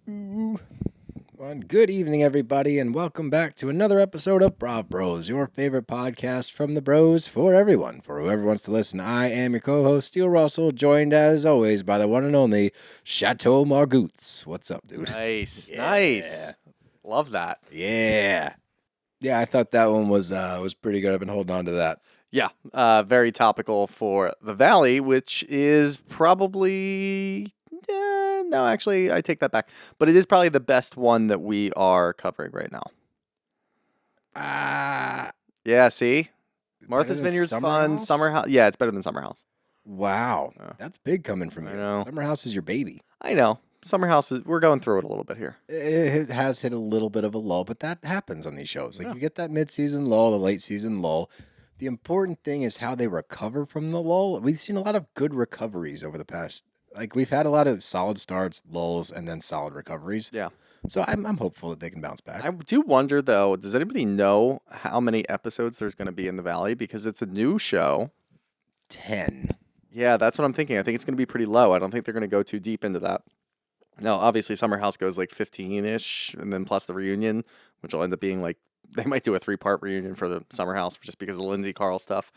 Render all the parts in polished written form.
Good evening, everybody, and welcome back to another episode of Brav Bros, your favorite podcast from the bros for everyone. For whoever wants to listen, I am your co-host, Steele Russell, joined as always by the one and only Chateau Marmont. What's up, dude? Nice, Yeah. nice. Love that. Yeah. Yeah, I thought that one was pretty good. I've been holding on to that. Yeah, very topical for the Valley, which is probably... no, actually, I take that back. But it is probably the best one that we are covering right now. Yeah, see? Martha's Vineyard's fun. Summer House. Yeah, it's better than Summer House. Wow. That's big coming from you. I know. Summer House is your baby. I know. Summer House is... We're going through it a little bit here. It has hit a little bit of a lull, but that happens on these shows. Like, you get that mid-season lull, the late-season lull. The important thing is how they recover from the lull. We've seen a lot of good recoveries over the past... Like, we've had a lot of solid starts, lulls, and then solid recoveries. Yeah. So I'm hopeful that they can bounce back. I do wonder, though, does anybody know how many episodes there's going to be in the Valley? Because it's a new show. 10. Yeah, that's what I'm thinking. I think it's going to be pretty low. I don't think they're going to go too deep into that. No, obviously Summer House goes like 15-ish, and then plus the reunion, which will end up being like, they might do a 3-part reunion for the Summer House just because of the Lindsay Carl stuff.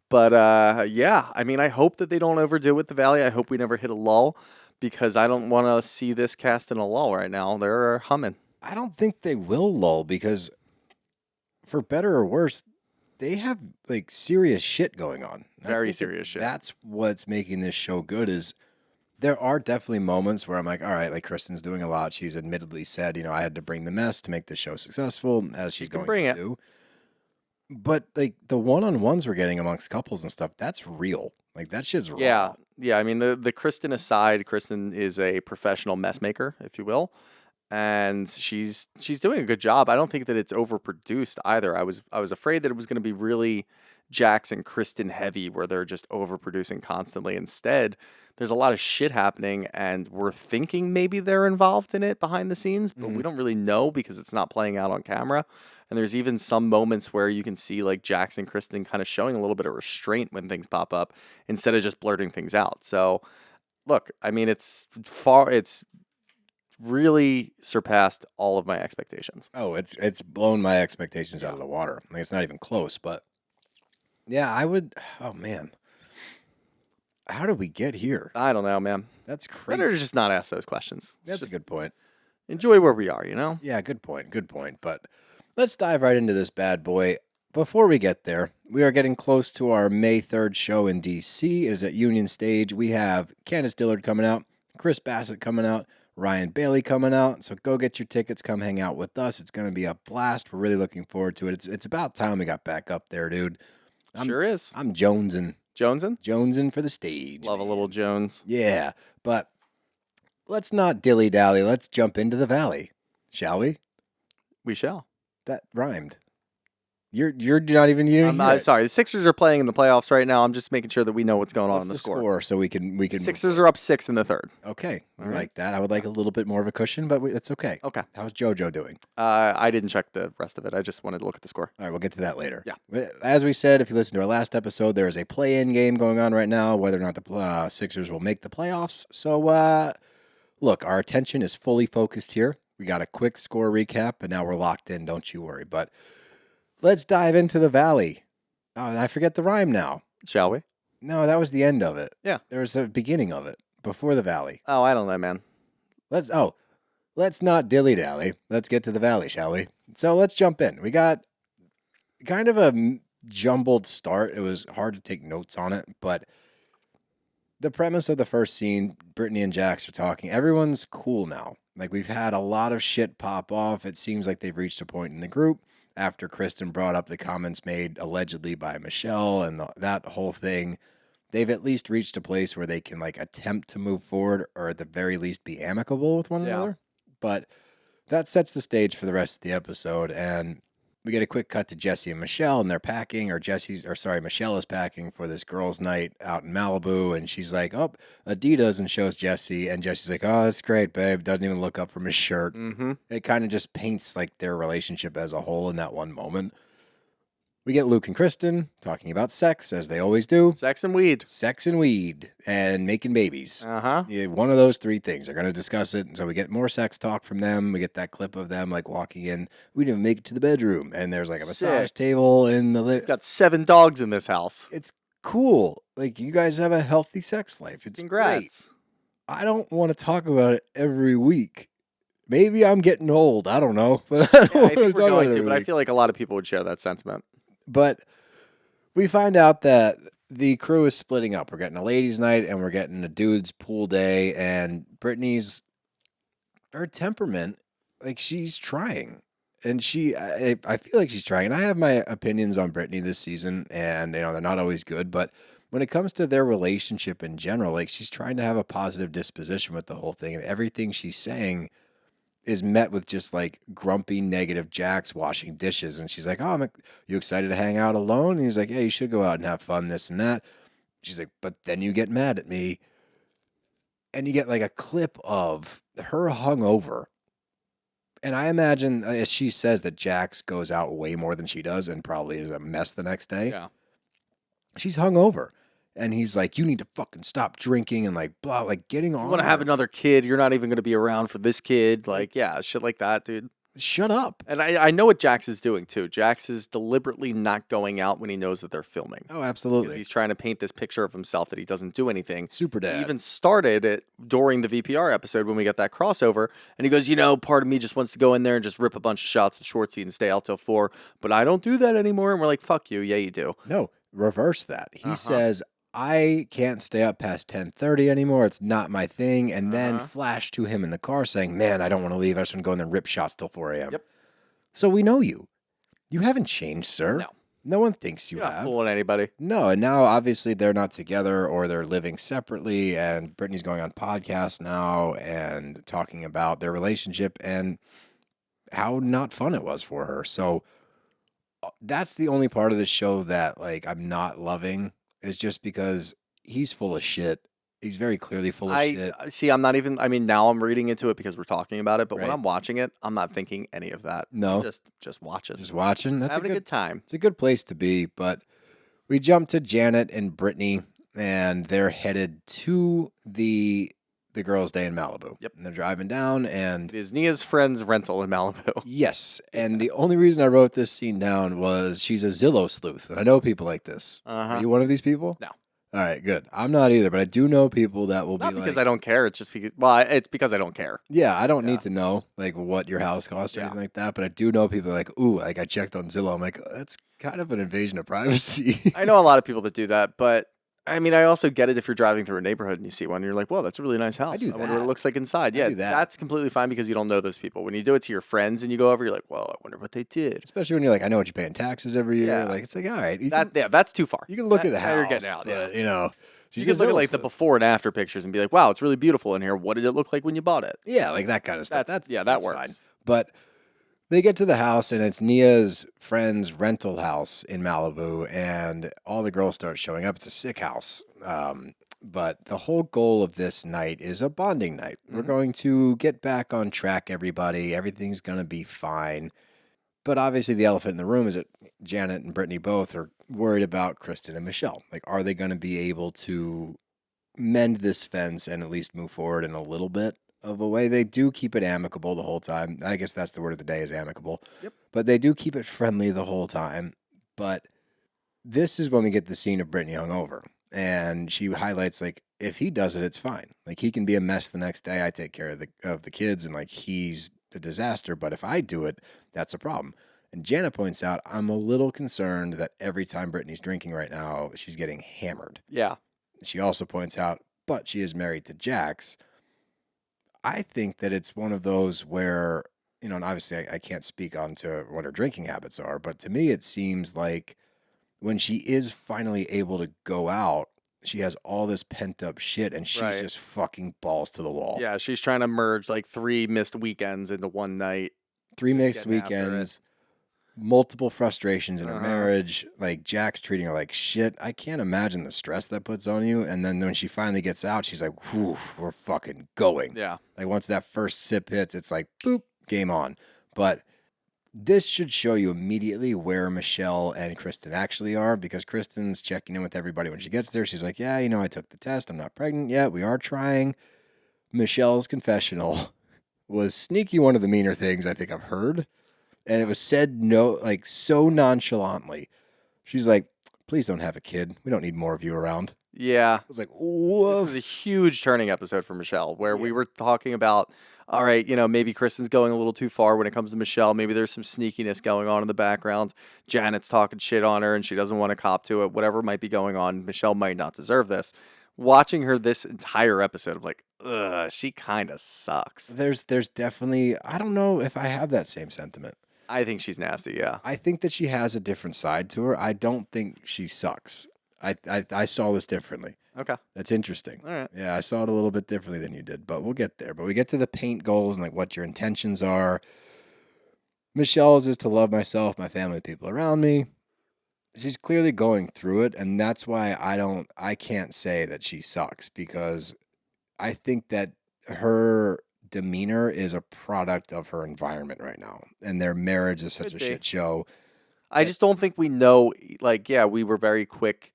But yeah, I mean, I hope that they don't overdo it with the Valley. I hope we never hit a lull because I don't want to see this cast in a lull right now. They're humming. I don't think they will lull because, for better or worse, they have like serious shit going on. Very serious shit. That's what's making this show good is there are definitely moments where I'm like, all right, like Kristen's doing a lot. She's admittedly said, I had to bring the mess to make the show successful, as she's going to do. But like the one-on-ones we're getting amongst couples and stuff, that's real. Like that shit's raw. Yeah. I mean, the Kristen aside, Kristen is a professional mess maker, if you will, and she's doing a good job. I don't think that it's overproduced either. I was afraid that it was going to be really Jax and Kristen heavy, where they're just overproducing constantly. Instead, there's a lot of shit happening, and we're thinking maybe they're involved in it behind the scenes, but we don't really know because it's not playing out on camera. And there's even some moments where you can see like Jax and Kristen kind of showing a little bit of restraint when things pop up instead of just blurting things out. So, look, I mean, it's really surpassed all of my expectations. Oh, it's blown my expectations out of the water. Like it's not even close, but yeah, I would. Oh man, how did we get here? I don't know, man. That's crazy. Better to just not ask those questions. That's a good point. Enjoy where we are, Yeah, good point. Good point. But let's dive right into this bad boy. Before we get there, we are getting close to our May 3rd show in D.C. It is at Union Stage. We have Candace Dillard coming out, Chris Bassett coming out, Ryan Bailey coming out. So go get your tickets. Come hang out with us. It's going to be a blast. We're really looking forward to it. It's about time we got back up there, dude. Sure is. I'm jonesing. Jonesing for the stage. Love man. A little Jones. Yeah, but let's not dilly-dally. Let's jump into the Valley, shall we? We shall. That rhymed. You're not even. I'm sorry. The Sixers are playing in the playoffs right now. I'm just making sure that we know what's going on in the score. So we can. Sixers are up 6 in the third. Okay, I like that. I would like a little bit more of a cushion, but it's okay. Okay. How's JoJo doing? I didn't check the rest of it. I just wanted to look at the score. All right, we'll get to that later. Yeah. As we said, if you listen to our last episode, there is a play-in game going on right now. Whether or not the Sixers will make the playoffs. So, look, our attention is fully focused here. We got a quick score recap, and now we're locked in. Don't you worry. But let's dive into the Valley. Oh, and I forget the rhyme now. Shall we? No, that was the end of it. Yeah. There was the beginning of it, before the Valley. Oh, I don't know, man. Let's not dilly-dally. Let's get to the Valley, shall we? So let's jump in. We got kind of a jumbled start. It was hard to take notes on it, but the premise of the first scene, Brittany and Jax are talking. Everyone's cool now. Like, we've had a lot of shit pop off. It seems like they've reached a point in the group after Kristen brought up the comments made allegedly by Michelle and that whole thing. They've at least reached a place where they can like attempt to move forward or at the very least be amicable with one another. But that sets the stage for the rest of the episode. And we get a quick cut to Jesse and Michelle, and they're packing, Michelle is packing for this girls' night out in Malibu, and she's like, oh, Adidas, and shows Jesse, and Jesse's like, oh, that's great, babe. Doesn't even look up from his shirt. Mm-hmm. It kind of just paints like their relationship as a whole in that one moment. We get Luke and Kristen talking about sex, as they always do. Sex and weed. Sex and weed and making babies. Uh-huh. Yeah, one of those three things. They're going to discuss it. And so we get more sex talk from them. We get that clip of them like walking in. We didn't make it to the bedroom. And there's like a massage Sick. table in the We've got 7 dogs in this house. It's cool. Like, you guys have a healthy sex life. It's great. Congrats. I don't want to talk about it every week. Maybe I'm getting old. I don't know. But I don't Yeah, I want think to we're talk about going it to, every but I week. feel like a lot of people would share that sentiment. But we find out that the crew is splitting up. We're getting a ladies' night and we're getting a dude's pool day. And Brittany's, her temperament, like, she's trying. And I feel like she's trying. And I have my opinions on Brittany this season, and they're not always good. But when it comes to their relationship in general, like, she's trying to have a positive disposition with the whole thing, and everything she's saying is met with just like grumpy, negative Jax washing dishes. And she's like, "Oh, you excited to hang out alone?" And he's like, "Yeah, you should go out and have fun, this and that." She's like, "But then you get mad at me." And you get like a clip of her hungover. And I imagine, as she says, that Jax goes out way more than she does and probably is a mess the next day. Yeah. She's hungover. And he's like, "You need to fucking stop drinking," and like, blah, like getting on. You want to have another kid, you're not even going to be around for this kid. Like, yeah, shit like that, dude. Shut up. And I know what Jax is doing, too. Jax is deliberately not going out when he knows that they're filming. Oh, Because absolutely. he's trying to paint this picture of himself that he doesn't do anything. Super He dad. even started it during the VPR episode when we got that crossover. And he goes, part of me just wants to go in there and just rip a bunch of shots with Shortsy and stay out till 4. But I don't do that anymore. And we're like, fuck you. Yeah, you do. No, reverse that. He says, "I can't stay up past 10:30 anymore. It's not my thing." And then flash to him in the car saying, "Man, I don't want to leave. I just want to go in there and rip shots till 4 a.m. Yep. So we know you. You haven't changed, sir. No. No one thinks you You're not have. fooling anybody. No, and now obviously they're not together or they're living separately, and Brittany's going on podcasts now and talking about their relationship and how not fun it was for her. So that's the only part of the show that like I'm not loving, is just because he's full of shit. He's very clearly full of shit. See, I'm not even, now I'm reading into it because we're talking about it, but when Right. I'm watching it, I'm not thinking any of that. No. I'm just watching. Just watching. That's having a good time. It's a good place to be. But we jump to Janet and Brittany, and they're headed to the girls' day in Malibu. Yep. And they're driving down, and It is Nia's friend's rental in Malibu. yes. And the only reason I wrote this scene down was she's a Zillow sleuth, and I know people like this. Are you one of these people? No. All right, good. I'm not either, but I do know people that will Not be because like, I don't care. It's just because, it's because I don't care. yeah, I don't Yeah. need to know like what your house costs or Yeah. anything like that, but I do know people like, ooh, like I checked on Zillow. I'm like, that's kind of an invasion of privacy. I know a lot of people that do that, but I also get it if you're driving through a neighborhood and you see one, and you're like, "Whoa, that's a really nice house. do I wonder what that. it looks like inside." I Yeah, do that. that's completely fine because you don't know those people. When you do it to your friends and you go over, you're like, "Well, I wonder what they did." Especially when you're like, I know what you pay in taxes every year. Yeah. Like, it's like, all right, you That's too far. can look at the Now house, you're getting out. but, You she's can a look at Zillow like the sleuth. before and after pictures and be like, "Wow, it's really beautiful in here. What did it look like when you bought it?" Yeah, like that kind of stuff. That that's works. fine. But they get to the house, and it's Nia's friend's rental house in Malibu, and all the girls start showing up. It's a sick house. But the whole goal of this night is a bonding night. We're going to get back on track, everybody. Everything's going to be fine. But obviously, the elephant in the room is that Janet and Brittany both are worried about Kristen and Michelle. Like, are they going to be able to mend this fence and at least move forward in a little bit of a way? They do keep it amicable the whole time. I guess that's the word of the day, is amicable. Yep. But they do keep it friendly the whole time. But this is when we get the scene of Brittany hungover. And she highlights, like, if he does it, it's fine. Like, he can be a mess the next day. I take care of the kids, and like, he's a disaster. But if I do it, that's a problem. And Janet points out, I'm a little concerned that every time Brittany's drinking right now, she's getting hammered. Yeah. She also points out, but she is married to Jax. I think that it's one of those where, and obviously I can't speak on to what her drinking habits are, but to me it seems like when she is finally able to go out, she has all this pent up shit and she's Right. just fucking balls to the wall. Yeah, she's trying to merge like 3 missed weekends into one night. 3 mixed getting after it. weekends, multiple frustrations in her Uh-huh. marriage, like Jack's treating her like shit. I can't imagine the stress that puts on you. And then when she finally gets out, she's like, whew, we're fucking going. Yeah. Like once that first sip hits, it's like, boop, game on. But this should show you immediately where Michelle and Kristen actually are, because Kristen's checking in with everybody when she gets there. She's like, yeah, I took the test. I'm not pregnant yet. We are trying. Michelle's confessional was sneaky one of the meaner things I think I've heard. And it was said like so nonchalantly. She's like, please don't have a kid. We don't need more of you around. Yeah. I was like, This whoa. was a huge turning episode for Michelle, where we were talking about, all right, maybe Kristen's going a little too far when it comes to Michelle. Maybe there's some sneakiness going on in the background. Janet's talking shit on her and she doesn't want to cop to it. Whatever might be going on, Michelle might not deserve this. Watching her this entire episode, I'm like, ugh, she kind of sucks. There's definitely, I don't know if I have that same sentiment. I think she's nasty, yeah. I think that she has a different side to her. I don't think she sucks. I saw this differently. Okay. That's interesting. All right. Yeah, I saw it a little bit differently than you did, but we'll get there. But we get to the paint goals and like what your intentions are. Michelle's is to love myself, my family, the people around me. She's clearly going through it, and that's why I can't say that she sucks, because I think that her demeanor is a product of her environment right now, and their marriage is such Could a be. shit show. I just don't think we know. Like, yeah, we were very quick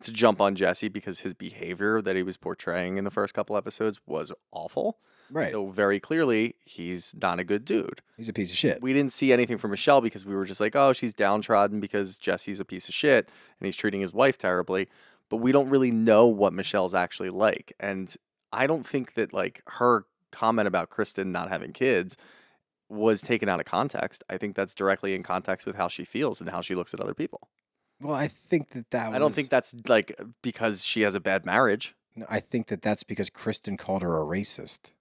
to jump on Jesse because his behavior that he was portraying in the first couple episodes was awful. Right. So very clearly, he's not a good dude. He's a piece of shit. We didn't see anything from Michelle because we were just like, oh, she's downtrodden because Jesse's a piece of shit and he's treating his wife terribly. But we don't really know what Michelle's actually like. And I don't think that like her comment about Kristen not having kids was taken out of context. I think that's directly in context with how she feels and how she looks at other people. Well, I think that I don't think that's like because she has a bad marriage. No, I think that that's because Kristen called her a racist.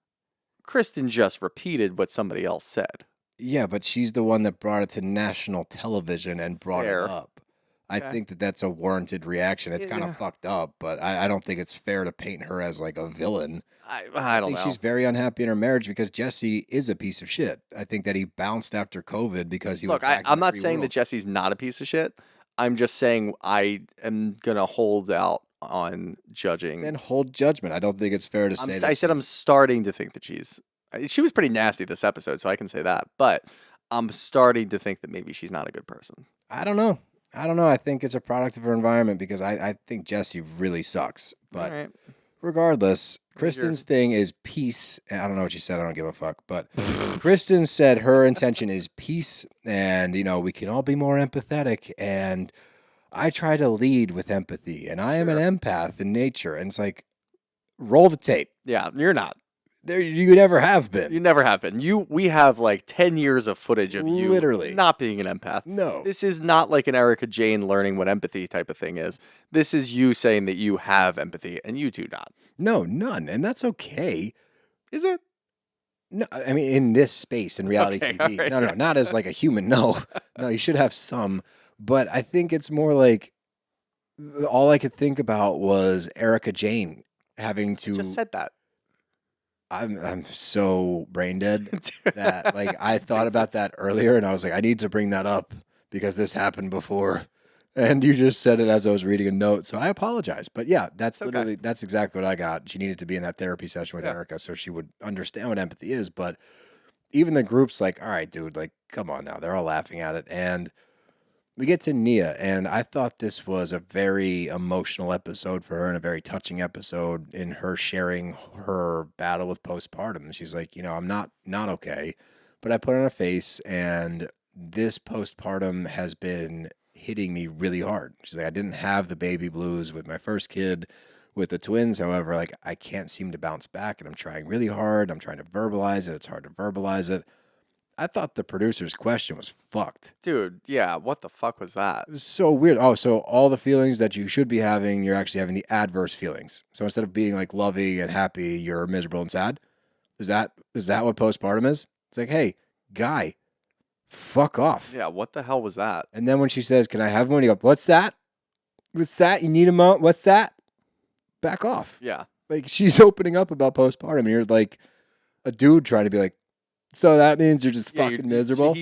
Kristen just repeated what somebody else said. Yeah, but she's the one that brought it to national television and brought Fair. it up. I Okay. think that that's a warranted reaction. It's kind Yeah. of fucked up, but I don't think it's fair to paint her as like a villain. I don't think know. she's very unhappy in her marriage because Jesse is a piece of shit. I think that he bounced after COVID because he Look, was back in I'm the not free saying that world. Jesse's not a piece of shit. I'm just saying I am gonna hold out on judging. Then hold judgment. I don't think it's fair to say that I said I'm she's- starting to think that she was pretty nasty this episode, so I can say that. But I'm starting to think that maybe she's not a good person. I don't know. I think it's a product of her environment because I think Jesse really sucks. But All right. regardless, Kristen's thing is peace. I don't know what she said. I don't give a fuck. But Kristen said her intention is peace, and we can all be more empathetic. And I try to lead with empathy, and I am an empath in nature. And it's like, roll the tape. Yeah, you're not. There, you never have been. You never have been. We have like 10 years of footage of you Literally. not being an empath. No. This is not like an Erica Jane learning what empathy type of thing is. This is you saying that you have empathy and you do not. No, none, and that's okay. Is it? No, I mean in this space in reality Okay, TV. all right. No, not as like a human. No, you should have some. But I think it's more like all I could think about was Erica Jane having to. Just said that. I'm so brain dead Dude. that like I thought about that earlier, and I was like, I need to bring that up because this happened before. And you just said it as I was reading a note, so I apologize. But yeah, that's Okay. that's exactly what I got. She needed to be in that therapy session with Yeah. Erica so she would understand what empathy is. But even the group's like, all right, dude, like, come on now. They're all laughing at it. And we get to Nia, and I thought this was a very emotional episode for her and a very touching episode in her sharing her battle with postpartum. And she's like, I'm not okay, but I put on a face, and this postpartum has been hitting me really hard. She's like, I didn't have the baby blues with my first kid with the twins. However, like I can't seem to bounce back, and I'm trying really hard. I'm trying to verbalize it. It's hard to verbalize it. I thought the producer's question was fucked. Dude, yeah, what the fuck was that? It was so weird. Oh, so all the feelings that you should be having, you're actually having the adverse feelings. So instead of being like loving and happy, you're miserable and sad. Is that what postpartum is? It's like, hey, guy, fuck off. Yeah, what the hell was that? And then when she says, "Can I have one?" You go, "What's that? What's that? You need a moment? What's that?" Back off. Yeah. Like she's opening up about postpartum, and you're like a dude trying to be like, so that means you're just fucking miserable.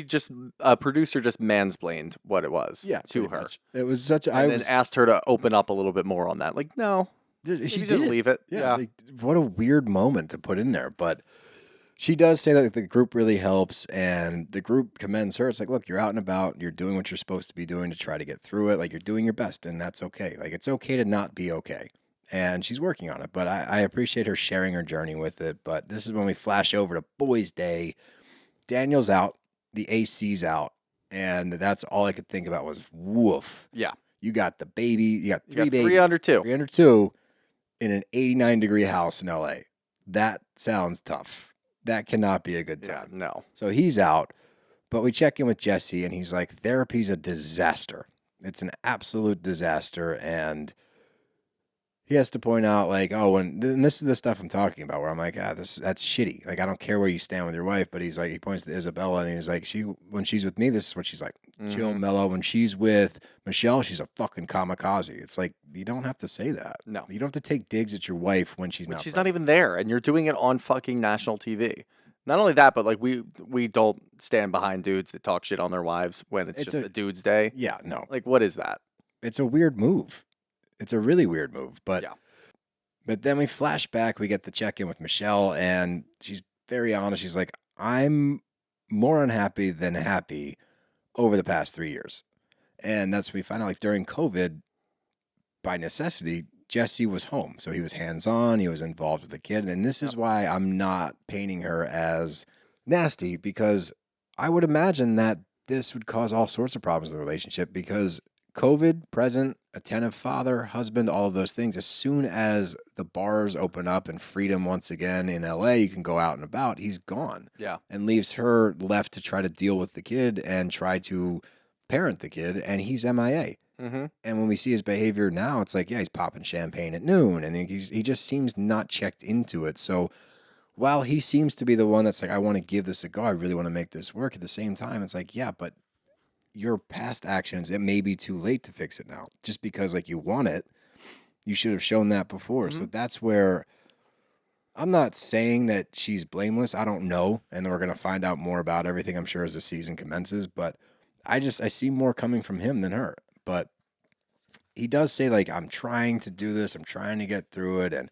A producer just mansplained what it was Yeah, to pretty her. much. It was such. And then asked her to open up a little bit more on that. Like, no, she maybe did just leave it. Yeah, Yeah. like, what a weird moment to put in there. But She does say that the group really helps, and the group commends her. It's like, look, you're out and about. You're doing what you're supposed to be doing to try to get through it. Like, you're doing your best, and that's okay. Like, it's okay to not be okay. And she's working on it. But I appreciate her sharing her journey with it. But this is when we flash over to Boys' Day. Daniel's out. The AC's out. And that's all I could think about was, woof. Yeah. You got the baby. You got You three got babies. 3 under 2. 3 under 2 in an 89-degree house in LA. That sounds tough. That cannot be a good time. Yeah, no. So he's out, but we check in with Jesse, and he's like, therapy's a disaster. It's an absolute disaster, and he has to point out, like, oh, and this is the stuff I'm talking about, where I'm like, that's shitty. Like, I don't care where you stand with your wife, but he's like, he points to Isabella, and he's like, when she's with me, this is what she's like, chill, mellow. When she's with Michelle, she's a fucking kamikaze. It's like, you don't have to say that. No. You don't have to take digs at your wife when she's not. She's not even there, and you're doing it on fucking national TV. Not only that, but like we don't stand behind dudes that talk shit on their wives when it's just a dude's day. Yeah, no. Like, what is that? It's a weird move. It's a really weird move. But Yeah. But then we flash back, we get the check-in with Michelle, and she's very honest. She's like, I'm more unhappy than happy over the past 3 years. And that's when we find out, like, during COVID, by necessity, Jesse was home. So he was hands-on, he was involved with the kid. And this is why I'm not painting her as nasty, because I would imagine that this would cause all sorts of problems in the relationship, because COVID, present, attentive father, husband, all of those things. As soon as the bars open up and freedom once again in LA, you can go out and about, he's gone. Yeah. And leaves her left to try to deal with the kid and try to parent the kid, and he's MIA. Mm-hmm. And when we see his behavior now, it's like, yeah, he's popping champagne at noon, and he just seems not checked into it. So while he seems to be the one that's like, I want to give this a go, I really want to make this work, at the same time, it's like, yeah, but your past actions, it may be too late to fix it now. Just because, like, you want it, you should have shown that before. Mm-hmm. So that's where I'm not saying that she's blameless. I don't know. And we're going to find out more about everything, I'm sure, as the season commences. But I see more coming from him than her. But he does say, like, I'm trying to do this. I'm trying to get through it. And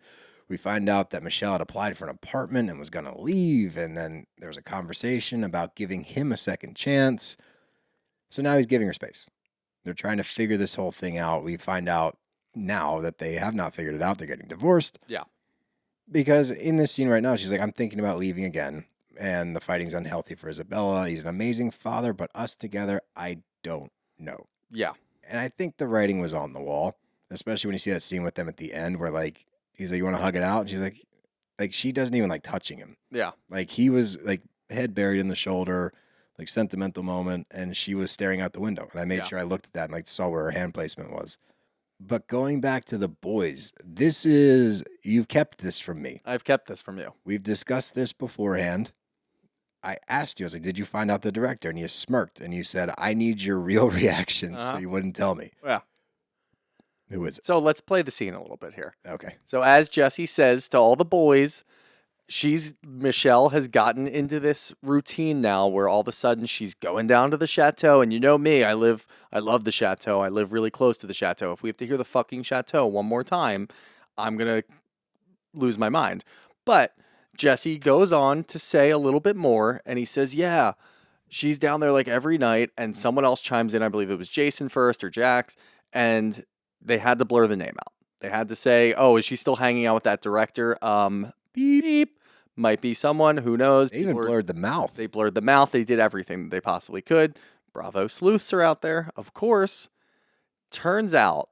we find out that Michelle had applied for an apartment and was going to leave. And then there was a conversation about giving him a second chance. So now he's giving her space. They're trying to figure this whole thing out. We find out now that they have not figured it out. They're getting divorced. Yeah. Because in this scene right now, she's like, I'm thinking about leaving again. And the fighting's unhealthy for Isabella. He's an amazing father, but us together, I don't know. Yeah. And I think the writing was on the wall, especially when you see that scene with them at the end where, like, he's like, you want to hug it out? And she's like, she doesn't even like touching him. Yeah. Like, he was like head buried in the shoulder, like sentimental moment, and she was staring out the window. And I made sure I looked at that and like saw where her hand placement was. But going back to the boys, you've kept this from me. I've kept this from you. We've discussed this beforehand. I asked you, I was like, did you find out the director? And you smirked and you said, I need your real reaction, so you wouldn't tell me. Yeah. Who is it? So let's play the scene a little bit here. Okay. So as Jesse says to all the boys, Michelle has gotten into this routine now where all of a sudden she's going down to the chateau, and you know me, I love the chateau. I live really close to the chateau. If we have to hear the fucking chateau one more time, I'm going to lose my mind. But Jesse goes on to say a little bit more, and he says, yeah, she's down there like every night, and someone else chimes in. I believe it was Jason first or Jax, and they had to blur the name out. They had to say, oh, is she still hanging out with that director? Beep, beep. Might be someone, who knows. They even blurred the mouth. They blurred the mouth. They did everything that they possibly could. Bravo sleuths are out there, of course. Turns out,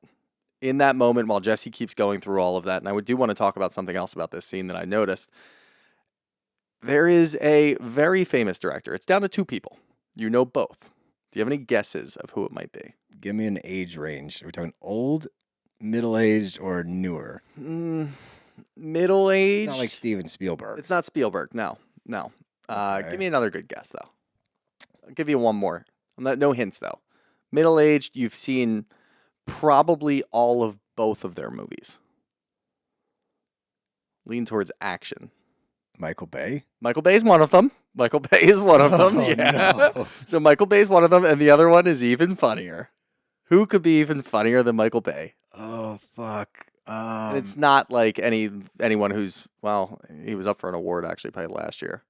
in that moment, while Jesse keeps going through all of that, and I do want to talk about something else about this scene that I noticed, there is a very famous director. It's down to 2 people. You know both. Do you have any guesses of who it might be? Give me an age range. Are we talking old, middle-aged, or newer? Middle-aged. It's not like Steven Spielberg. It's not Spielberg. No. Okay. Give me another good guess, though. I'll give you one more. No hints, though. Middle-aged, you've seen probably all of both of their movies. Lean towards action. Michael Bay? Michael Bay is one of them. Yeah. No. So Michael Bay is one of them, and the other one is even funnier. Who could be even funnier than Michael Bay? Oh, fuck. And it's not like anyone who's, well, he was up for an award, actually, probably last year.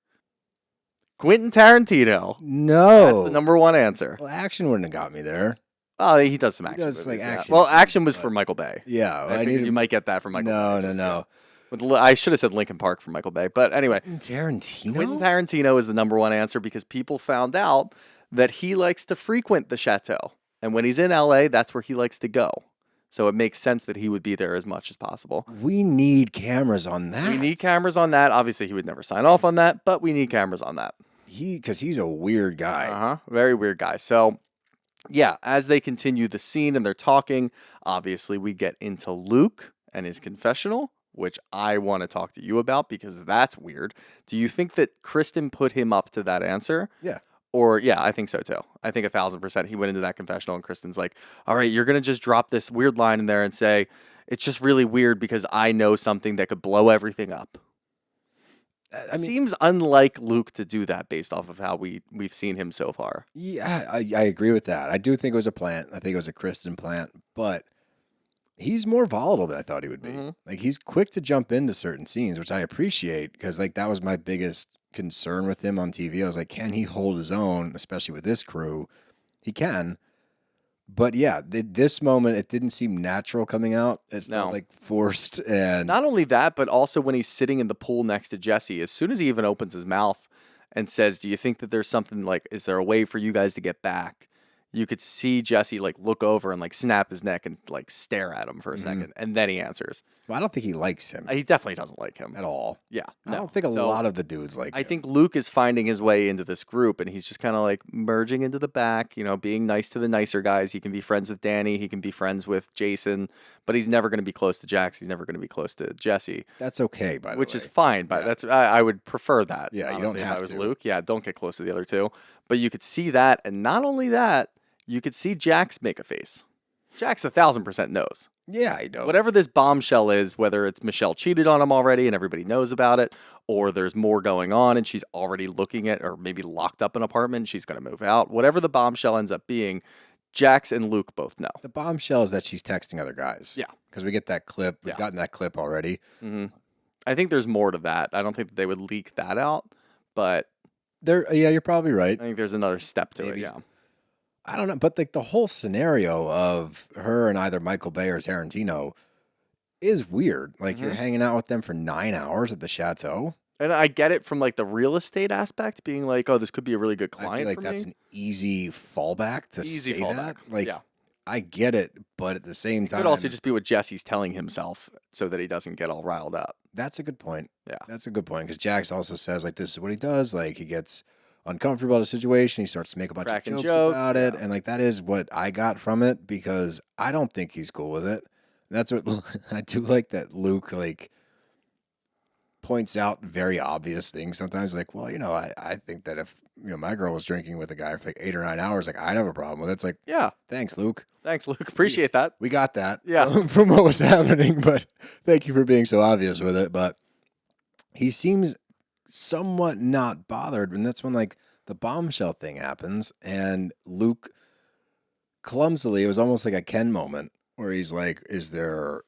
Quentin Tarantino. No. That's the number one answer. Well, action wouldn't have got me there. Oh, he does some He action does, like, movies, yeah. action Well, scenes, action was but- for Michael Bay. Yeah, I figured you might get that from Michael Bay. No, just, no. yeah. I should have said Linkin Park for Michael Bay, but anyway. Tarantino? Quentin Tarantino is the number one answer because people found out that he likes to frequent the chateau. And when he's in LA, that's where he likes to go. So it makes sense that he would be there as much as possible. We need cameras on that. We need cameras on that. Obviously, he would never sign off on that, but we need cameras on that. Because he's a weird guy. Very weird guy. So, yeah, as they continue the scene and they're talking, obviously we get into Luke and his confessional, which I want to talk to you about because that's weird. Do you think that Kristen put him up to that answer? Yeah. Or, yeah, I think so too. I think 1,000% he went into that confessional and Kristen's like, all right, you're going to just drop this weird line in there and say, it's just really weird because I know something that could blow everything up. I mean, seems unlike Luke to do that based off of how we've seen him so far. Yeah, I agree with that. I do think it was a plant. I think it was a Kristen plant, but he's more volatile than I thought he would be. Mm-hmm. Like, he's quick to jump into certain scenes, which I appreciate because, like, that was my biggest concern with him on TV. I was like, can he hold his own, especially with this crew? He can. But yeah, this moment, it didn't seem natural coming out. It felt like forced. And not only that, but also when he's sitting in the pool next to Jesse, as soon as he even opens his mouth and says, do you think that there's something like, is there a way for you guys to get back? You could see Jesse like look over and like snap his neck and like stare at him for a second. And then he answers. Well, I don't think he likes him. He definitely doesn't like him at all. Yeah. I don't think a lot of the dudes like him. I think Luke is finding his way into this group and he's just kind of like merging into the back, being nice to the nicer guys. He can be friends with Danny. He can be friends with Jason, but he's never going to be close to Jax. He's never going to be close to Jesse. That's okay, by the way. Which is fine. But I would prefer that. Yeah, honestly, you don't have if I was to. Luke. Yeah, don't get close to the other two. But you could see that. And not only that, you could see Jax make a face. Jax 1,000% knows. Yeah, he knows. Whatever this bombshell is, whether it's Michelle cheated on him already and everybody knows about it, or there's more going on and she's already looking at, or maybe locked up an apartment and she's going to move out. Whatever the bombshell ends up being, Jax and Luke both know. The bombshell is that she's texting other guys. Yeah. Because we get that clip. We've gotten that clip already. Mm-hmm. I think there's more to that. I don't think that they would leak that out, but... Yeah, you're probably right. I think there's another step to it, yeah. I don't know, but like the whole scenario of her and either Michael Bay or Tarantino is weird. Like you're hanging out with them for 9 hours at the chateau. And I get it from like the real estate aspect, being like, oh, this could be a really good client. I feel like that's an easy fallback to say that. Like, I get it, but at the same time, it could also just be what Jesse's telling himself so that he doesn't get all riled up. That's a good point. Yeah, that's a good point because Jax also says like this is what he does. Like he gets uncomfortable about a situation, he starts to make a bunch of jokes about it, and like that is what I got from it because I don't think he's cool with it. And that's what I do like that Luke like points out very obvious things sometimes. Like, well, I think that if my girl was drinking with a guy for like 8 or 9 hours, like I'd have a problem with it. It's like, yeah, thanks, Luke. Thanks, Luke. Appreciate that. We got that. Yeah, from what was happening, but thank you for being so obvious with it. But he seems somewhat not bothered, and that's when like the bombshell thing happens, and Luke clumsily, it was almost like a Ken moment where he's like, "Is there,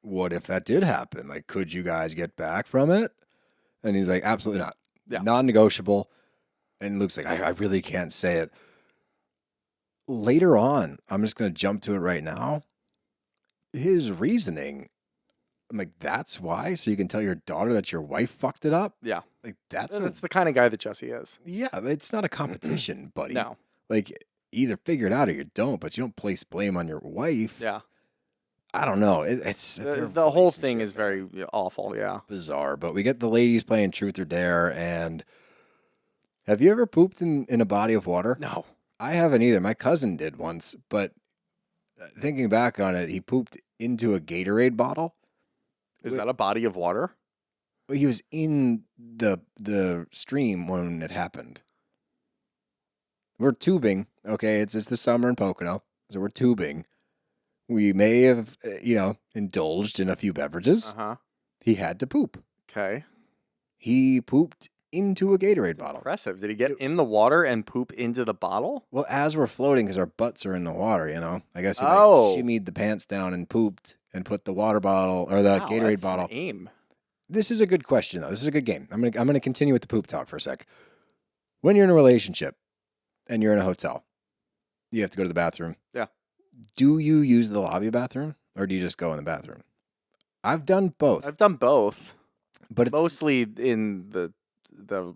what if that did happen? Like, could you guys get back from it?" And he's like, "Absolutely not, non-negotiable." And Luke's like, "I really can't say it." Later on, I'm just gonna jump to it right now. His reasoning. I'm like, that's why? So you can tell your daughter that your wife fucked it up? Yeah. Like, that's the kind of guy that Jesse is. Yeah, it's not a competition, buddy. No. Like, either figure it out or you don't, but you don't place blame on your wife. Yeah. I don't know. It's the whole thing is very awful, yeah. Bizarre. But we get the ladies playing Truth or Dare, and have you ever pooped in a body of water? No. I haven't either. My cousin did once, but thinking back on it, he pooped into a Gatorade bottle. Is that a body of water? He was in the stream when it happened. We're tubing, okay? It's the summer in Pocono, so we're tubing. We may have, indulged in a few beverages. Uh-huh. He had to poop. Okay. He pooped into a Gatorade bottle. Impressive. Did he get in the water and poop into the bottle? Well, as we're floating, because our butts are in the water, I guess he shimmied the pants down and pooped and put the water bottle or the Gatorade bottle. An aim. This is a good question, though. This is a good game. I'm gonna continue with the poop talk for a sec. When you're in a relationship and you're in a hotel, you have to go to the bathroom. Yeah. Do you use the lobby bathroom or do you just go in the bathroom? I've done both. I've done both, but it's mostly in the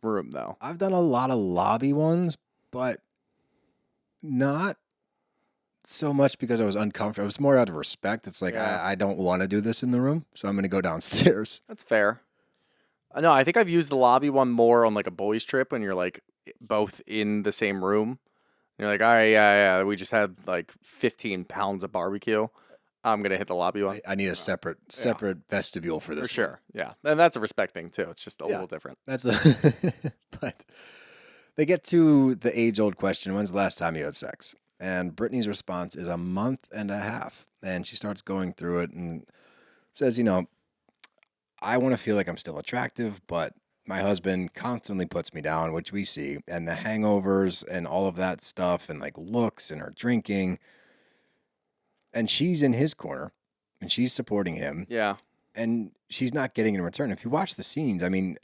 room though. I've done a lot of lobby ones, but not so much because I was uncomfortable. It was more out of respect. It's like, Yeah. I don't want to do this in the room, so I'm going to go downstairs. That's fair. No, I think I've used the lobby one more on like a boys trip when you're like both in the same room. You're like, all right, yeah, we just had like 15 pounds of barbecue. I'm gonna hit the lobby one I need a separate vestibule for for this. sure. Yeah, and that's a respect thing too. It's just a little different. That's a but they get to the age-old question, when's the last time you had sex? And Brittany's response is a month and a half. And she starts going through it and says, I want to feel like I'm still attractive, but my husband constantly puts me down, which we see, and the hangovers and all of that stuff and like looks and her drinking. And she's in his corner and she's supporting him. Yeah. And she's not getting in return. If you watch the scenes, I mean,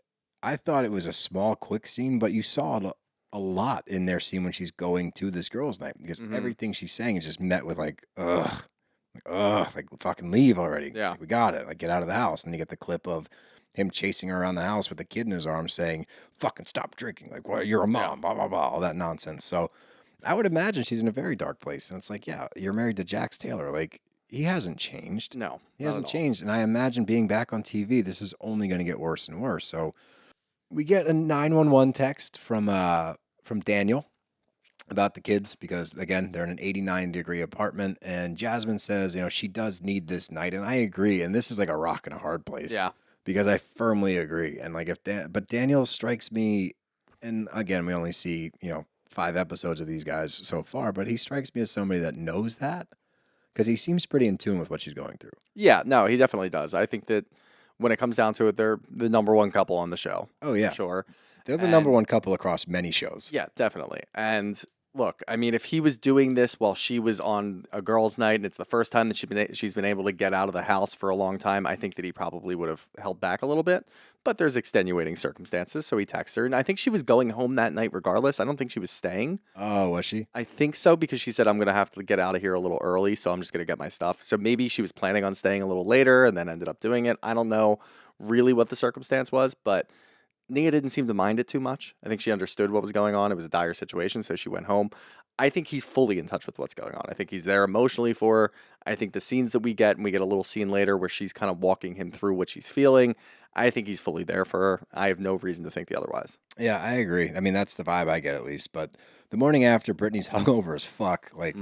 I thought it was a small, quick scene, but you saw a lot in their scene when she's going to this girls' night because everything she's saying is just met with like, ugh, like fucking leave already. Yeah. Like, we got it. Like, get out of the house. And you get the clip of him chasing her around the house with the kid in his arms saying, fucking stop drinking. Like, well, you're a mom, blah, blah, blah, all that nonsense. So I would imagine she's in a very dark place. And it's like, yeah, you're married to Jax Taylor. Like, he hasn't changed. No, he hasn't changed. And I imagine being back on TV, this is only going to get worse and worse. So we get a 911 text from Daniel about the kids because, again, they're in an 89-degree apartment. And Jasmine says, she does need this night. And I agree. And this is like a rock and a hard place. Yeah. Because I firmly agree. And like but Daniel strikes me, and again, we only see, 5 episodes of these guys so far, but he strikes me as somebody that knows that because he seems pretty in tune with what she's going through. Yeah, no, he definitely does. I think that when it comes down to it, they're the number one couple on the show. Oh, yeah. For sure. They're the number one couple across many shows. Yeah, definitely. And look, I mean, if he was doing this while she was on a girls' night and it's the first time that she's been able to get out of the house for a long time, I think that he probably would have held back a little bit. But there's extenuating circumstances, so he texts her. And I think she was going home that night regardless. I don't think she was staying. Oh, was she? I think so because she said, I'm going to have to get out of here a little early, so I'm just going to get my stuff. So maybe she was planning on staying a little later and then ended up doing it. I don't know really what the circumstance was, but Nia didn't seem to mind it too much. I think she understood what was going on. It was a dire situation, so she went home. I think he's fully in touch with what's going on. I think he's there emotionally for her. I think the scenes that we get, and we get a little scene later where she's kind of walking him through what she's feeling, I think he's fully there for her. I have no reason to think the otherwise. Yeah, I agree. I mean, that's the vibe I get at least. But the morning after, Brittany's hungover as fuck, like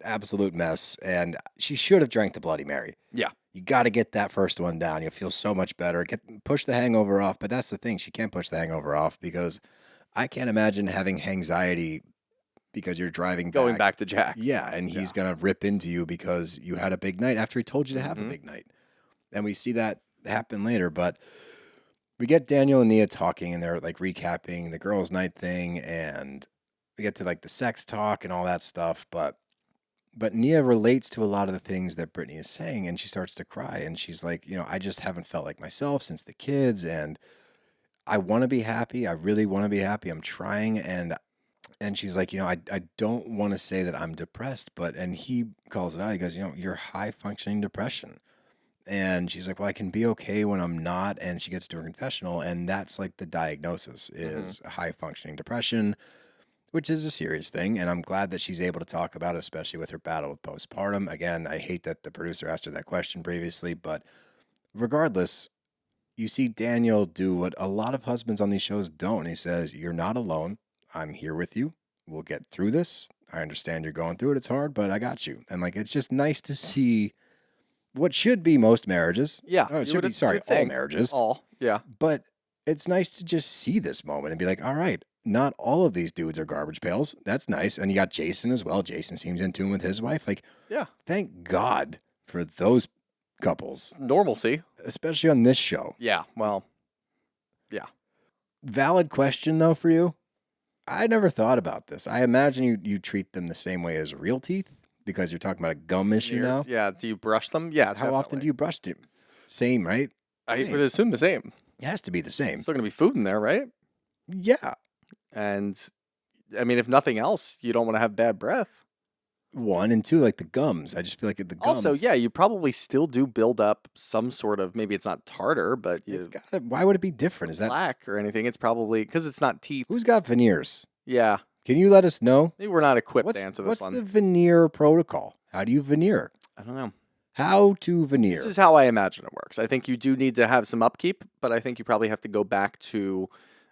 absolute mess, and she should have drank the Bloody Mary. Yeah. You got to get that first one down. You'll feel so much better. Push the hangover off. But that's the thing. She can't push the hangover off because I can't imagine having anxiety because you're driving Going back to Jax. Yeah, and he's going to rip into you because you had a big night after he told you to have a big night. And we see that happen later. But we get Daniel and Nia talking, and they're like recapping the girls' night thing, and we get to like the sex talk and all that stuff. But Nia relates to a lot of the things that Brittany is saying, and she starts to cry. And she's like, I just haven't felt like myself since the kids, and I want to be happy. I really want to be happy. I'm trying, and she's like, I don't want to say that I'm depressed, and he calls it out. He goes, you're high functioning depression. And she's like, well, I can be okay when I'm not. And she gets to her confessional, and that's like the diagnosis is high functioning depression, which is a serious thing. And I'm glad that she's able to talk about it, especially with her battle with postpartum. Again, I hate that the producer asked her that question previously, but regardless, you see Daniel do what a lot of husbands on these shows don't. He says, you're not alone. I'm here with you. We'll get through this. I understand you're going through it. It's hard, but I got you. And like, it's just nice to see what should be most marriages. Yeah. Oh, it should be, all marriages. All, yeah. But it's nice to just see this moment and be like, all right, not all of these dudes are garbage pails. That's nice. And you got Jason as well. Jason seems in tune with his wife. Like, yeah. Thank God for those couples. Normalcy. Especially on this show. Yeah. Well, yeah. Valid question, though, for you. I never thought about this. I imagine you treat them the same way as real teeth because you're talking about a gum issue now. Yeah. Do you brush them? Yeah. How often do you brush them? Same, right? I would assume the same. It has to be the same. Still going to be food in there, right? Yeah. And I mean, if nothing else, you don't want to have bad breath. 1 and 2, like the gums. I just feel like the gums. Also, yeah, you probably still do build up some sort of, maybe it's not tartar, but It's got to. Why would it be different? Is that plaque or anything. It's probably because it's not teeth. who's got veneers? Yeah. Can you let us know? Maybe we're not equipped What's to answer this what's one. the veneer protocol? How do you veneer? I don't know. How to veneer? This is how I imagine it works. I think you do need to have some upkeep, but I think you probably have to go back to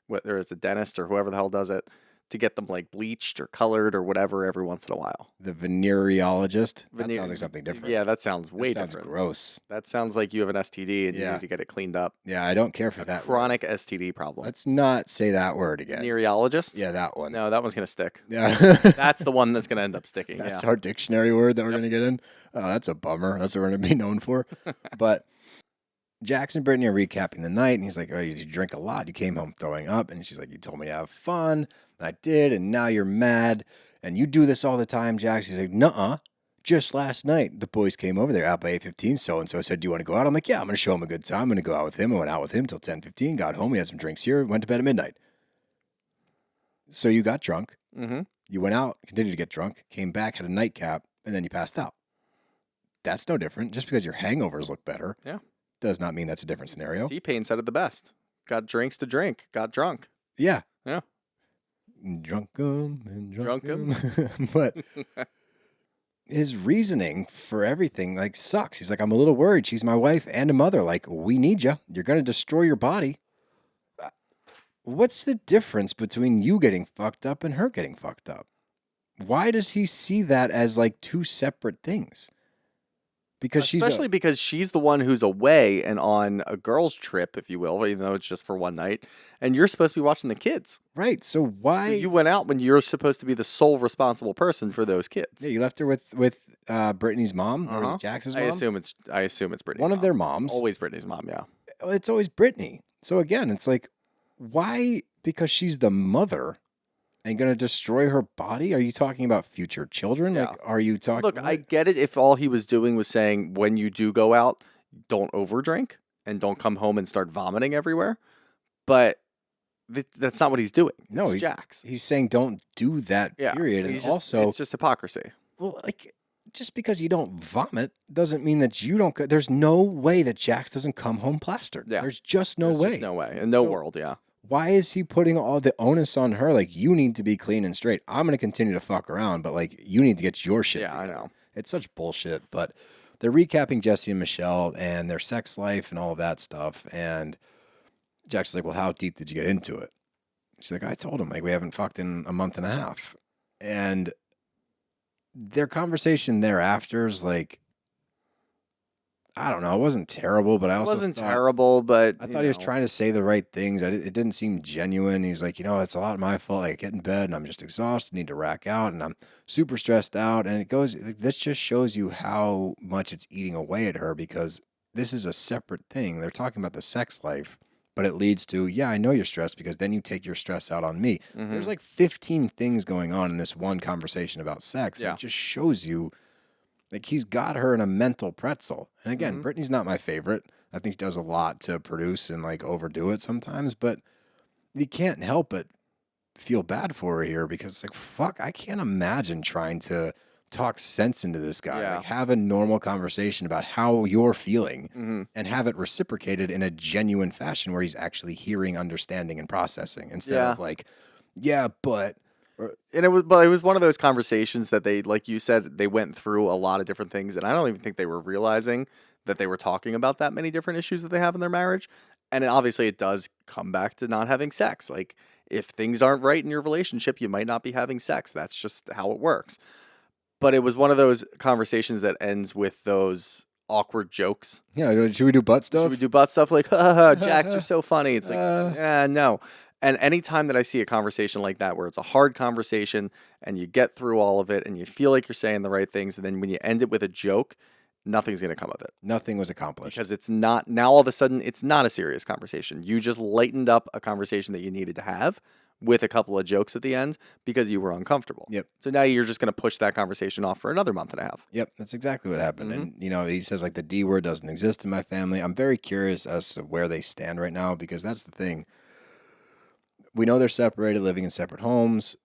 whether it's a dentist or whoever the hell does it to get them like bleached or colored or whatever every once in a while. The venereologist. That Veneer- sounds like something different. Yeah, that sounds way That sounds different. gross. That sounds like you have an STD and you Yeah. need to get it cleaned up. Yeah, I don't care for A that. chronic STD problem. Let's not say that word again. Venereologist? Yeah, that one. No, that one's gonna stick. Yeah. That's the one that's gonna end up sticking. That's Yeah. our dictionary word that we're going to get in. Oh, that's a bummer. That's what we're going to be known for. But Jax and Brittany are recapping the night, and he's like, oh, you drink a lot. You came home throwing up. And she's like, you told me to have fun. And I did, and now you're mad. And you do this all the time, Jax. He's like, nuh-uh. Just last night, the boys came over. They're out by 8:15. So-and-so said, do you want to go out? I'm like, yeah, I'm going to show him a good time. I'm going to go out with him. I went out with him till 10:15. Got home. We had some drinks here. Went to bed at midnight. So you got drunk. Mm-hmm. You went out, continued to get drunk, came back, had a nightcap, and then you passed out. That's no different. Just because your hangovers look better does not mean that's a different scenario. T-Pain said it the best. Got drinks to drink. Got drunk. Yeah. Yeah. Drunk 'em and drunk Drunk 'em. But his reasoning for everything like sucks. He's like, I'm a little worried. She's my wife and a mother. Like, we need you. You're going to destroy your body. What's the difference between you getting fucked up and her getting fucked up? Why does he see that as like two separate things? Because Especially because she's the one who's away and on a girl's trip, if you will, even though it's just for one night, and you're supposed to be watching the kids. right. So why So you went out when you're supposed to be the sole responsible person for those kids. Yeah, you left her with Brittany's mom, or was it Jax's mom? I assume it's Brittany's One of mom. their moms. Always Brittany's mom, yeah. It's always Brittany. So again, it's like, why? Because she's the mother and going to destroy her body? Are you talking about future children? Yeah. Like, are you talking? Look, I get it if all he was doing was saying when you do go out, don't overdrink and don't come home and start vomiting everywhere. But that's not what he's doing. No, It's Jax. He's saying don't do that. Yeah. Period. And also, it's just hypocrisy. well, like, just because you don't vomit doesn't mean that you don't. There's no way that Jax doesn't come home plastered. Yeah. There's just no There's way. just no way. In no So- world, yeah. Why is he putting all the onus on her? Like, you need to be clean and straight. I'm going to continue to fuck around, but like, you need to get your shit Yeah, I together. know. It's such bullshit. But they're recapping Jesse and Michelle and their sex life and all of that stuff. And Jack's like, well, how deep did you get into it? She's like, I told him, like, we haven't fucked in a month and a half. And their conversation thereafter is like, I don't know. It wasn't terrible, but I It also wasn't thought, terrible, but I thought he was trying to say the right things. It didn't seem genuine. He's like, it's a lot of my fault. I get in bed and I'm just exhausted, need to rack out, and I'm super stressed out. And it goes, this just shows you how much it's eating away at her, because this is a separate thing. They're talking about the sex life, but it leads to, yeah, I know you're stressed because then you take your stress out on me. Mhm. There's like 15 things going on in this one conversation about sex. Yeah. And it just shows you, like, he's got her in a mental pretzel. And again, Mhm. Brittany's not my favorite. I think she does a lot to produce and like overdo it sometimes, but you can't help but feel bad for her here, because it's like, fuck, I can't imagine trying to talk sense into this guy. Yeah. Like, have a normal conversation about how you're feeling Mhm. and have it reciprocated in a genuine fashion where he's actually hearing, understanding, and processing, instead Yeah. of like, yeah, but And it was one of those conversations that they, like you said, they went through a lot of different things, and I don't even think they were realizing that they were talking about that many different issues that they have in their marriage. And obviously, it does come back to not having sex. Like, if things aren't right in your relationship, you might not be having sex. That's just how it works. But it was one of those conversations that ends with those awkward jokes. yeah, should we do butt stuff? Should we do butt stuff like, ha, ha, ha, Jax, you're so funny? It's like, no. And anytime that I see a conversation like that, where it's a hard conversation and you get through all of it and you feel like you're saying the right things, and then when you end it with a joke, nothing's going to come of it. Nothing was accomplished. Because it's not, now all of a sudden, it's not a serious conversation. You just lightened up a conversation that you needed to have with a couple of jokes at the end because you were uncomfortable. Yep. So now you're just going to push that conversation off for another month and a half. Yep, that's exactly what happened. Mm-hmm. And, he says, like, the D word doesn't exist in my family. I'm very curious as to where they stand right now, because that's the thing. we know they're separated, living in separate homes.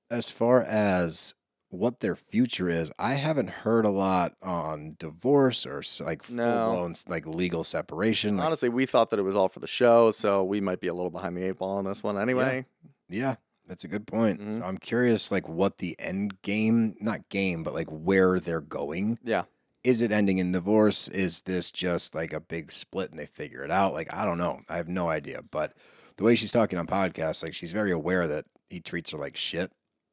As far as what their future is, I haven't heard a lot on divorce or like full No. blown like legal separation. Like, Honestly, we thought that it was all for the show, so we might be a little behind the eight ball on this one anyway. yeah, that's a good point. Mhm. So I'm curious, like, what the end game, not game, but like where they're going. Yeah. Is it ending in divorce? Is this just like a big split and they figure it out? Like, I don't know. I have no idea. But the way she's talking on podcasts, like, she's very aware that he treats her like shit.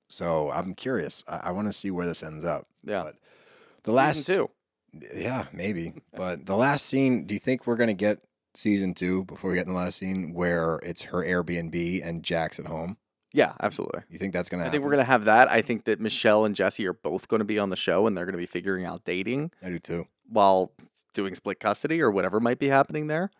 So I'm curious. I want to see where this ends up. Yeah. But the last Season 2. yeah, maybe. But the last scene, do you think we're gonna get season 2 before we get in the last scene where it's her Airbnb and Jax at home? Yeah, absolutely. You think that's gonna I happen? think we're going to have that. I think that Michelle and Jesse are both going to be on the show, and they're going to be figuring out dating I do too. while doing split custody or whatever might be happening there.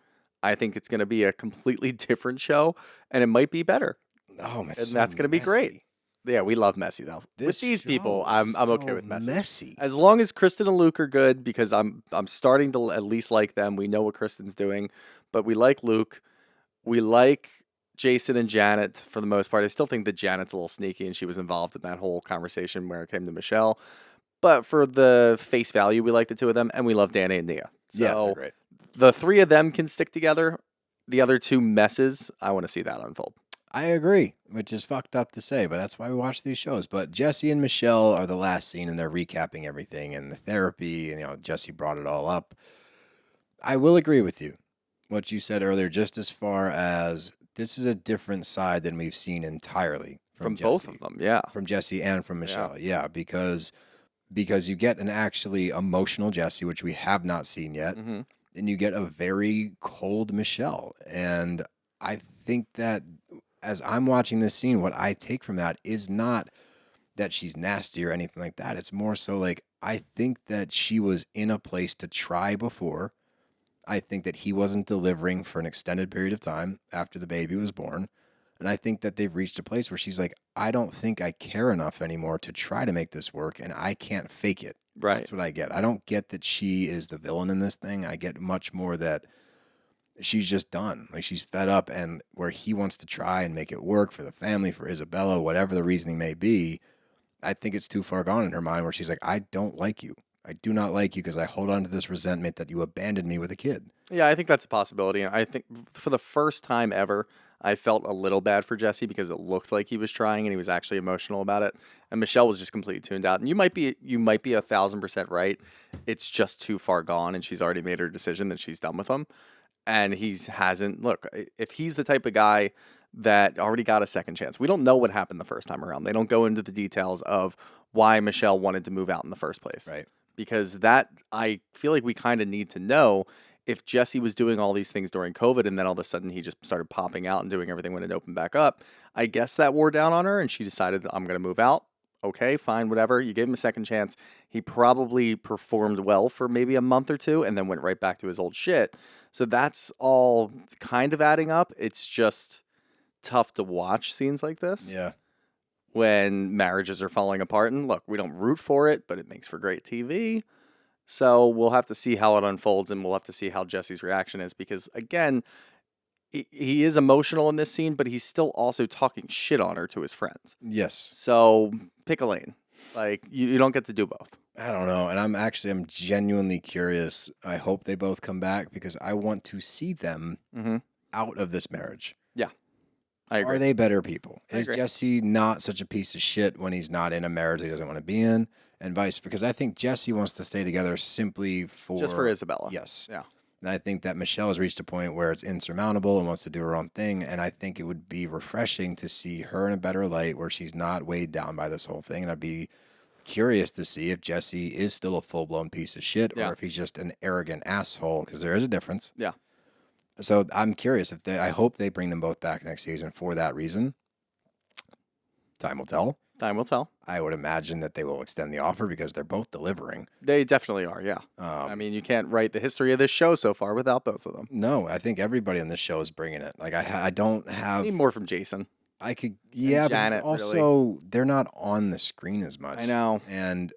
I think it's going to be a completely different show, and it might be better. Oh, And that's going to be great. Yeah, we love messy though. With these people, I'm okay with messy. Messy. As long as Kristen and Luke are good, because I'm starting to at least like them. We know what Kristen's doing, but we like Luke. We like Jason and Janet for the most part. I still think that Janet's a little sneaky, and she was involved in that whole conversation where it came to Michelle. But for the face value, we like the two of them, and we love Danny and Nia. Yeah, they're So great. the three of them can stick together. The other two messes, I want to see that unfold. I agree, which is fucked up to say, but that's why we watch these shows. But Jesse and Michelle are the last scene, and they're recapping everything and the therapy, and Jesse brought it all up. I will agree with you, what you said earlier, just as far as this is a different side than we've seen entirely From Jesse. both of them, yeah. From Jesse and from Michelle. Yeah, because you get an actually emotional Jesse, which we have not seen yet, Mm-hmm. and you get a very cold Michelle. And I think that as I'm watching this scene, what I take from that is not that she's nasty or anything like that. It's more so like I think that she was in a place to try before. I think that he wasn't delivering for an extended period of time after the baby was born. And I think that they've reached a place where she's like, I don't think I care enough anymore to try to make this work, and I can't fake it. Right. That's what I get. I don't get that she is the villain in this thing. I get much more that she's just done. Like, she's fed up, and where he wants to try and make it work for the family, for Isabella, whatever the reasoning may be, I think it's too far gone in her mind where she's like, I don't like you. I do not like you because I hold on to this resentment that you abandoned me with a kid. Yeah, I think that's a possibility. I think for the first time ever, I felt a little bad for Jesse because it looked like he was trying and he was actually emotional about it. And Michelle was just completely tuned out. And you might be 1,000% right. It's just too far gone, and she's already made her decision that she's done with him. And hasn't. Look, if he's the type of guy that already got a second chance, we don't know what happened the first time around. They don't go into the details of why Michelle wanted to move out in the first place. Right. Because that, I feel like we kind of need to know if Jesse was doing all these things during COVID and then all of a sudden he just started popping out and doing everything when it opened back up. I guess that wore down on her and she decided, I'm going to move out. Okay, fine, whatever. You gave him a second chance. He probably performed well for maybe a month or two and then went right back to his old shit. So that's all kind of adding up. It's just tough to watch scenes like this. Yeah. When marriages are falling apart. And look, we don't root for it, but it makes for great TV. So we'll have to see how it unfolds, and we'll have to see how Jesse's reaction is. Because, again, he is emotional in this scene, but he's still also talking shit on her to his friends. Yes. So pick a lane. Like, you don't get to do both. I don't know. And I'm genuinely curious. I hope they both come back because I want to see them out of this marriage. Yeah. I agree. Are they better people? I Is agree. Jesse not such a piece of shit when he's not in a marriage he doesn't want to be in? And because I think Jesse wants to stay together simply for... Just for Isabella. Yes. Yeah. And I think that Michelle has reached a point where it's insurmountable and wants to do her own thing. And I think it would be refreshing to see her in a better light where she's not weighed down by this whole thing. And I'd be curious to see if Jesse is still a full-blown piece of shit or if he's just an arrogant asshole, because there is a difference. Yeah. So I'm curious I hope they bring them both back next season for that reason. Time will tell. Time will tell. I would imagine that they will extend the offer because they're both delivering. They definitely are, yeah. I mean, you can't write the history of this show so far without both of them. No, I think everybody on this show is bringing it. Like I don't I have. need more from Jason. I could, yeah, but Janet, it's also they're not on the screen as much. I know. And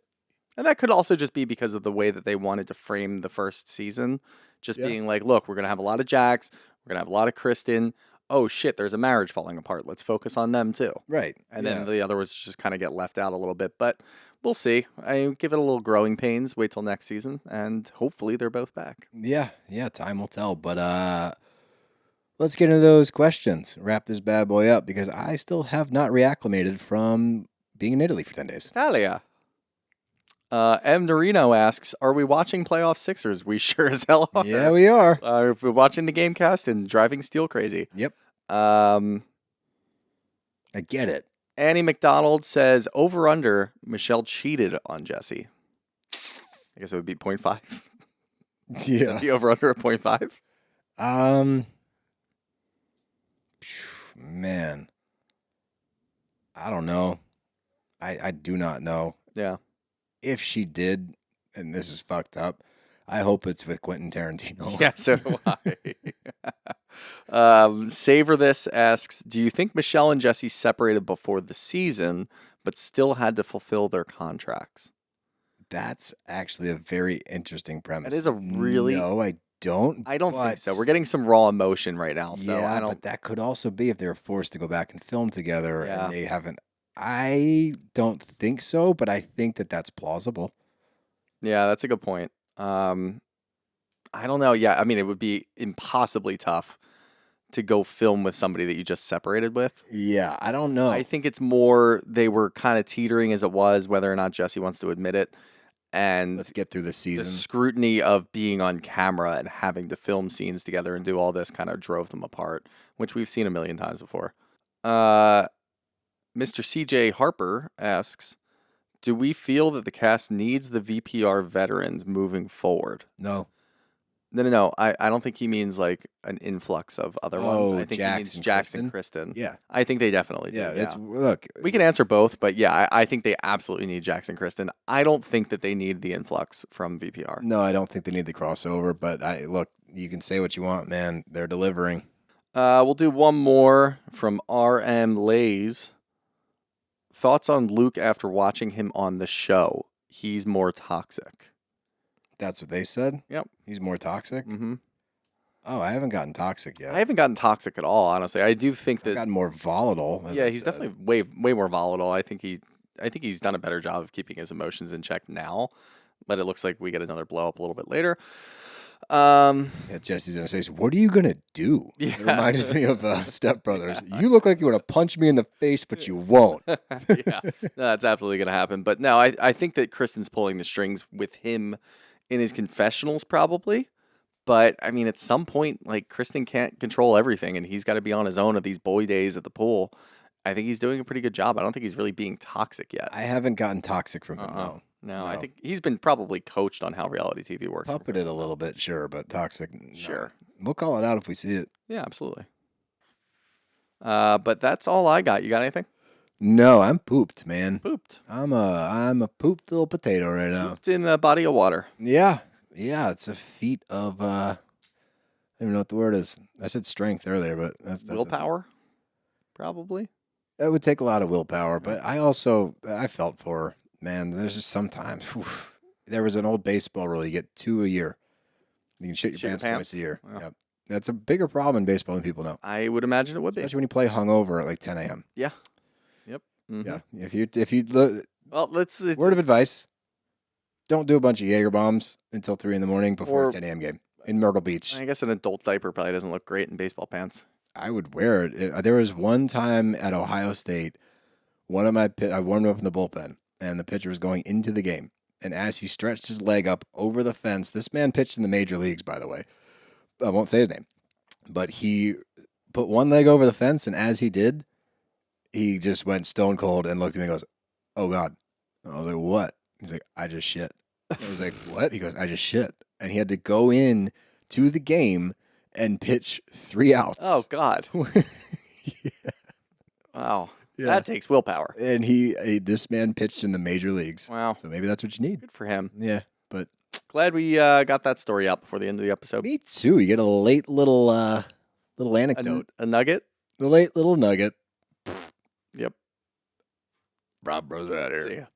that could also just be because of the way that they wanted to frame the first season. Just being like, look, we're going to have a lot of Jax. We're going to have a lot of Kristen. oh shit, there's a marriage falling apart. Let's focus on them too. Right. And then the other was just kind of get left out a little bit. But we'll see. I give it a little growing pains. Wait till next season, and hopefully they're both back. Yeah, time will tell. But let's get into those questions. Wrap this bad boy up because I still have not reacclimated from being in Italy for 10 days. Italia. M. Norino asks, are we watching playoff Sixers? We sure as hell are. Yeah, we are. We're watching the game cast and driving steel crazy. Yep. I get it. Annie McDonald says, over under, Michelle cheated on Jesse. I guess it would be 0.5. Yeah. The over under a 0.5. Man. I don't know. I do not know. Yeah. If she did, and this is fucked up, I hope it's with Quentin Tarantino. Yeah, so do I. Savor This asks, do you think Michelle and Jesse separated before the season, but still had to fulfill their contracts? That's actually a very interesting premise. It is a really... No, I don't. I don't think so. We're getting some raw emotion right now. So yeah, I don't... but that could also be if they were forced to go back and film together and they haven't. I don't think so, but I think that that's plausible. Yeah, that's a good point. I don't know. Yeah, I mean, it would be impossibly tough to go film with somebody that you just separated with. Yeah, I don't know. I think it's more they were kind of teetering as it was, whether or not Jesse wants to admit it. And let's get through the season. The scrutiny of being on camera and having to film scenes together and do all this kind of drove them apart, which we've seen a million times before. Mr. CJ Harper asks, do we feel that the cast needs the VPR veterans moving forward? No. No. I don't think he means like an influx of other ones. I think Jax he means and Jax Kristen? and Kristen. Yeah. I think they definitely do. Yeah, look. We can answer both, but yeah, I think they absolutely need Jax and Kristen. I don't think that they need the influx from VPR. No, I don't think they need the crossover, but look, you can say what you want, man. They're delivering. We'll do one more from RM Lays. Thoughts on Luke after watching him on the show? He's more toxic. That's what they said? Yep. He's more toxic? Mm-hmm. Oh, I haven't gotten toxic yet. I haven't gotten toxic at all, honestly. I do think that... I've gotten more volatile. Yeah, he's definitely way more volatile. I think he's done a better job of keeping his emotions in check now, but it looks like we get another blow up a little bit later. Yeah, Jesse's in his face. What are you gonna do? Yeah. It reminded me of Step Brothers. You look like you want to punch me in the face, but you won't. Yeah, no, that's absolutely gonna happen. But no, I think that Kristen's pulling the strings with him in his confessionals, probably. But I mean, at some point, like Kristen can't control everything, and he's got to be on his own at these boy days at the pool. I think he's doing a pretty good job. I don't think he's really being toxic yet. I haven't gotten toxic from him. No, I think he's been probably coached on how reality TV works. Puppeted a little bit, sure, but toxic, no. Sure. We'll call it out if we see it. Yeah, absolutely. But that's all I got. You got anything? No, I'm pooped, man. Pooped. I'm a pooped little potato right now. Pooped in a body of water. Yeah. It's a feat of I don't even know what the word is. I said strength earlier, but that's Willpower, probably. That would take a lot of willpower, but I felt for her. Man, there's just sometimes. There was an old baseball rule: you get 2 a year. You can shit your pants twice a year. Oh. Yep. That's a bigger problem in baseball than people know. I would imagine it would Especially when you play hungover at like 10 a.m. Yeah. Yep. Mm-hmm. Yeah. If you look, well, word of advice: don't do a bunch of Jaeger bombs until 3 in the morning before a 10 a.m. game in Myrtle Beach. I guess an adult diaper probably doesn't look great in baseball pants. I would wear it. There was one time at Ohio State, I warmed up in the bullpen, and the pitcher was going into the game. And as he stretched his leg up over the fence, this man pitched in the major leagues, by the way. I won't say his name. But he put one leg over the fence, and as he did, he just went stone cold and looked at me and goes, "Oh, God." I was like, "What?" He's like, "I just shit." I was like, "What?" He goes, "I just shit." And he had to go in to the game and pitch 3 outs. Oh, God. Yeah. Wow. Yeah. That takes willpower. And this man pitched in the major leagues. Wow. So maybe that's what you need. Good for him. Yeah, but glad we got that story out before the end of the episode. Me too. You get a late little anecdote. A nugget? The late little nugget. Yep. Rob Bros out here. See ya.